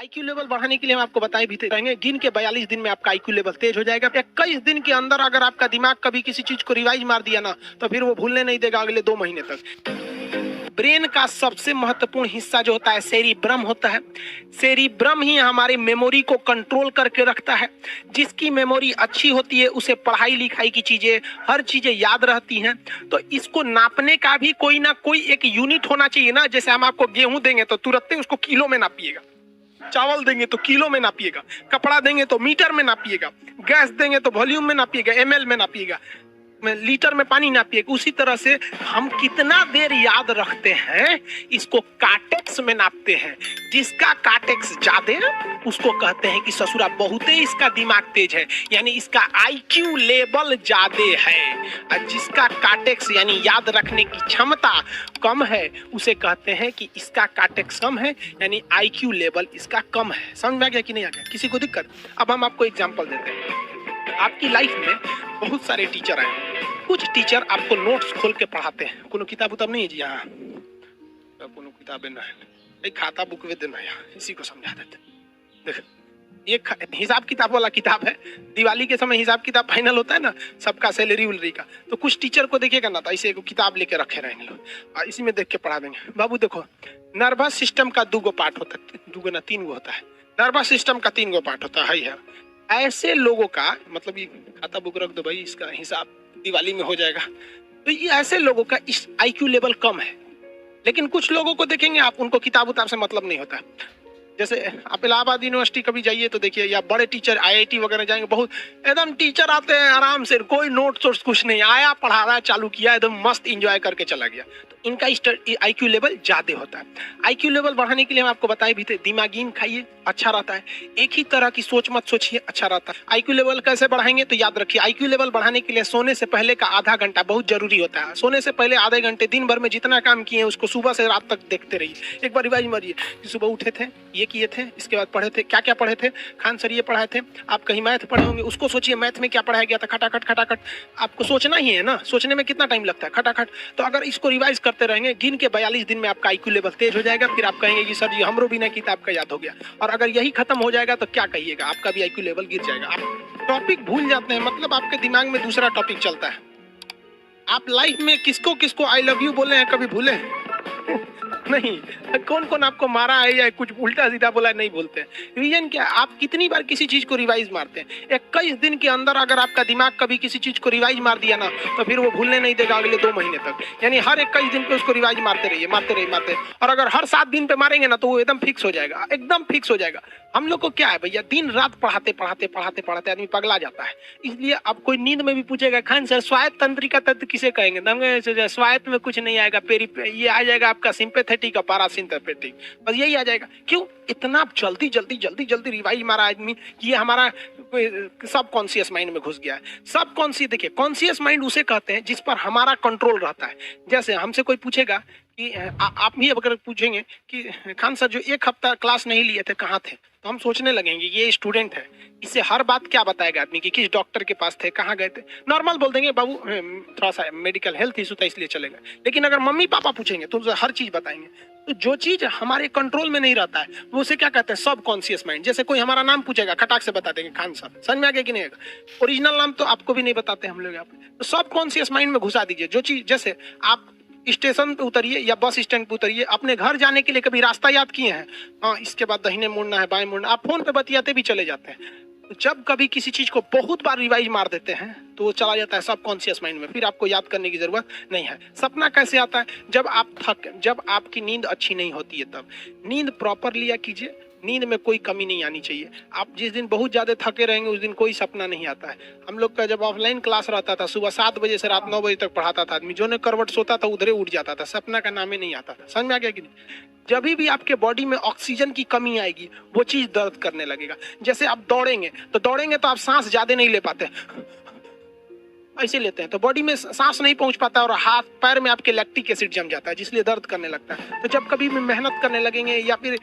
IQ level बढ़ाने के लिए हम आपको बताए भी रहेंगे। गिन के 42 दिन में आपका आईक्यू लेवल तेज हो जाएगा। 21 दिन के अंदर अगर आपका दिमाग कभी किसी चीज को रिवाइज मार दिया ना, तो फिर वो भूलने नहीं देगा अगले 2 महीने तक। ब्रेन का सबसे महत्वपूर्ण हिस्सा जो होता है सेरिब्रम होता है। सेरिब्रम ही हमारी मेमोरी को कंट्रोल करके रखता है। जिसकी मेमोरी अच्छी होती है उसे पढ़ाई लिखाई की चीजें, हर चीजें याद रहती हैं। तो इसको नापने का भी कोई ना कोई एक यूनिट होना चाहिए ना। जैसे हम आपको गेहूं देंगे तो तुरंत उसको किलो में नापिएगा, चावल देंगे तो किलो में नापिएगा, कपड़ा देंगे तो मीटर में नापिएगा, गैस देंगे तो वॉल्यूम में नापिएगा, एमएल में नापिएगा, लीटर में पानी नापिएगा। उसी तरह से हम कितना देर याद रखते हैं इसको काटेक्स में नापते हैं। जिसका काटेक्स ज्यादा उसको कहते हैं कि ससुरा बहुत ही इसका दिमाग तेज है, यानी इसका आईक्यू लेवल ज्यादा है। और जिसका काटेक्स यानी याद रखने की क्षमता कम है उसे कहते हैं कि इसका काटेक्स कम है, यानी आईक्यू लेवल इसका कम है। समझ में आ गया कि नहीं आ गया? किसी को दिक्कत? अब हम आपको एग्जांपल देते हैं। आपकी लाइफ में बहुत सारे टीचर आए। कुछ टीचर आपको नोट्स खोल के पढ़ाते हैं। कोनो किताब उताब नहीं है जी? यहाँ कोनो किताबें ना है, एक खाता बुक वे देना है, इसी को समझा देते। देख, ये हिसाब किताब वाला किताब है। दिवाली के समय हिसाब किताब फाइनल होता है ना, सबका सैलरी उलरी का। तो कुछ टीचर को देखिएगा ना, तो ऐसे एक किताब लेके रखे रहेंगे लोग और इसी में देख के पढ़ा देंगे। बाबू देखो, नर्वस सिस्टम का 2 पार्ट होता है, 2 ना 3 होता है। नर्वस सिस्टम का 3 पार्ट होता है। ऐसे लोगों का मतलब ये खाता बुक रख दो भाई, इसका हिसाब दिवाली में हो जाएगा। तो ये ऐसे लोगों का इस आईक्यू लेवल कम है। लेकिन कुछ लोगों को देखेंगे आप, उनको किताब उताब से मतलब नहीं होता। जैसे आप इलाहाबाद यूनिवर्सिटी कभी जाइए तो देखिए, या बड़े टीचर आईआईटी वगैरह जाएंगे, बहुत एकदम टीचर आते हैं आराम से, कोई नोट सोर्स कुछ नहीं, आया पढ़ा रहा है, चालू किया, एकदम मस्त एंजॉय करके चला गया। तो इनका आईक्यू लेवल ज्यादा होता है। आईक्यू लेवल बढ़ाने के लिए हम आपको बताए भी थे, दिमागीन खाइए, अच्छा रहता है। एक ही तरह की सोच मत सोचिए, अच्छा रहता है। आईक्यू लेवल कैसे बढ़ाएंगे? तो याद रखिए, आईक्यू लेवल बढ़ाने के लिए सोने से पहले का आधा घंटा बहुत जरूरी होता है। सोने से पहले आधे घंटे दिन भर में जितना काम किए उसको सुबह से रात तक देखते रहिए। एक बार रिवाइज मारिए कि सुबह उठे थे, ये किए थे, इसके बाद पढ़े थे, क्या क्या पढ़े थे। खान सर ये पढ़ाए थे, आप कहीं मैथ पढ़े होंगे, उसको सोचिए मैथ में क्या पढ़ाया गया था। खटाखट खटाखट आपको सोचना ही है ना, सोचने में कितना टाइम लगता है, खटाखट। तो अगर इसको रिवाइज करते रहेंगे, गिन के 42 दिन में आपका आईक्यू लेवल तेज हो जाएगा। फिर आप कहेंगे कि सर जी हमरो बिना किताब का याद हो गया। और अगर यही खत्म हो जाएगा तो क्या कहिएगा, आपका भी आईक्यू लेवल गिर जाएगा। आप टॉपिक भूल जाते हैं, मतलब आपके दिमाग में दूसरा टॉपिक चलता है। आप लाइफ में किसको किसको आई लव यू बोले हैं, कभी भूले नहीं? कौन कौन आपको मारा है या कुछ उल्टा सीधा बोला है, नहीं बोलते हैं। रीजन क्या है? आप कितनी बार किसी चीज को रिवाइज मारते हैं। 21 दिन के अंदर अगर आपका दिमाग कभी किसी चीज को रिवाइज मार दिया ना, तो फिर वो भूलने नहीं देगा अगले 2 महीने तक। यानी हर 21 दिन पे उसको रिवाइज मारते रहिए, मारते रहिए, मारते। और अगर हर 7 दिन पे मारेंगे ना, तो वो एकदम फिक्स हो जाएगा, एकदम फिक्स हो जाएगा। हम लोग को क्या है भैया, दिन रात पढ़ाते पढ़ाते पढ़ाते पढ़ाते आदमी पगला जाता है। इसलिए अब कोई नींद में भी पूछेगा, खान सर स्वायत्त तंत्रिका तत्व किसे कहेंगे? स्वायत्त में कुछ नहीं आएगा, ये आ जाएगा आपका सिंपैथेटिक और पैरासिम्पैथेटिक, बस यही आ जाएगा। क्यों इतना जल्दी जल्दी जल्दी जल्दी रिवाइज मारा आदमी? ये हमारा सब कॉन्शियस माइंड में घुस गया है। सब कॉन्शियस, देखिए कॉन्शियस माइंड उसे कहते हैं जिस पर हमारा कंट्रोल रहता है। जैसे हमसे कोई पूछेगा कि आप ही अगर पूछेंगे कि खान सर जो 1 हफ्ता क्लास नहीं लिए थे कहाँ थे, तो हम सोचने लगेंगे ये स्टूडेंट है, इससे हर बात क्या बताएगा आदमी कि किस डॉक्टर के पास थे, कहाँ गए थे। नॉर्मल बोल देंगे बाबू थोड़ा सा मेडिकल हेल्थ इशू था इसलिए चले गए। लेकिन अगर मम्मी पापा पूछेंगे तो हर चीज बताएंगे। तो जो चीज हमारे कंट्रोल में नहीं रहता है वो उसे क्या कहते हैं, सब कॉन्शियस माइंड। जैसे कोई हमारा नाम पूछेगा, खटाक से बता देंगे खान सर, समझ में आ गया कि नहीं? ओरिजिनल नाम तो आपको भी नहीं बताते हम लोग यहाँ पे। तो सब कॉन्शियस माइंड में घुसा दीजिए। जो चीज, जैसे आप स्टेशन पे उतरिए या बस स्टैंड पे उतरिए, अपने घर जाने के लिए कभी रास्ता याद किए हैं? हाँ, इसके बाद दाहिने मुड़ना है, बाएं मुड़ना। आप फोन पे बतियाते भी चले जाते हैं। तो जब कभी किसी चीज को बहुत बार रिवाइज मार देते हैं तो वो चला जाता है सब कॉन्शियस माइंड में, फिर आपको याद करने की जरूरत नहीं है। सपना कैसे आता है? जब आपकी नींद अच्छी नहीं होती है तब। नींद प्रॉपर लिया कीजिए, नींद में कोई कमी नहीं आनी चाहिए। आप जिस दिन बहुत ज्यादा थके रहेंगे उस दिन कोई सपना नहीं आता है। हम लोग का जब ऑफलाइन क्लास रहता था, सुबह 7 बजे से रात 9 बजे तक पढ़ाता था आदमी, जो ने करवट सोता था उधरे उठ जाता था, सपना का नाम ही नहीं आता था। समझ में आ गया कि नहीं? जब भी आपके बॉडी में ऑक्सीजन की कमी आएगी वो चीज दर्द करने लगेगा। जैसे आप दौड़ेंगे तो आप सांस ज्यादा नहीं ले पाते, ऐसे लेते हैं तो बॉडी में सांस नहीं पहुंच पाता और हाथ पैर में आपके लैक्टिक एसिड जम जाता है, जिसलिए दर्द करने लगता है। तो जब कभी भी मेहनत करने लगेंगे या फिर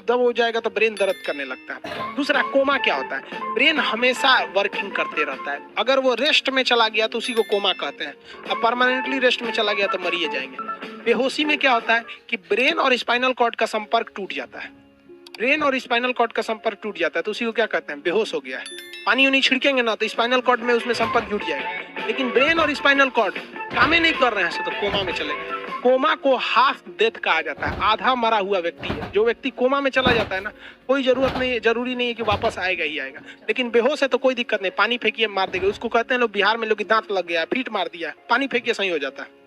दब हो जाएगा तो ब्रेन दर्द करने लगता है। दूसरा, कोमा क्या होता है? ब्रेन हमेशा वर्किंग करते रहता है। अगर वो रेस्ट में चला गया तो उसी को कोमा कहते हैं। अब परमानेंटली रेस्ट में चला गया तो मरिए जाएंगे। बेहोशी में क्या होता है कि ब्रेन और स्पाइनल कॉर्ड का संपर्क टूट जाता है। ब्रेन और स्पाइनल कॉर्ड का संपर्क टूट जाता है तो उसी को क्या कहते हैं, बेहोश हो गया है। पानी उन्हीं छिड़केंगे ना तो स्पाइनल कॉर्ड में उसमें संपर्क जुट जाएगा, लेकिन ब्रेन और स्पाइनल कॉर्ड काम ही नहीं कर रहे हैं तो कोमा में चले गए। कोमा को हाफ डेथ कहा जाता है, आधा मरा हुआ व्यक्ति है। जो व्यक्ति कोमा में चला जाता है ना, कोई जरूरी नहीं है कि वापस आएगा ही आएगा, लेकिन बेहोश है तो कोई दिक्कत नहीं, पानी फेंकिए मार देगा। उसको कहते हैं लोग बिहार में, लोग दांत लग गया, फीट मार दिया, पानी फेंकिए सही हो जाता है।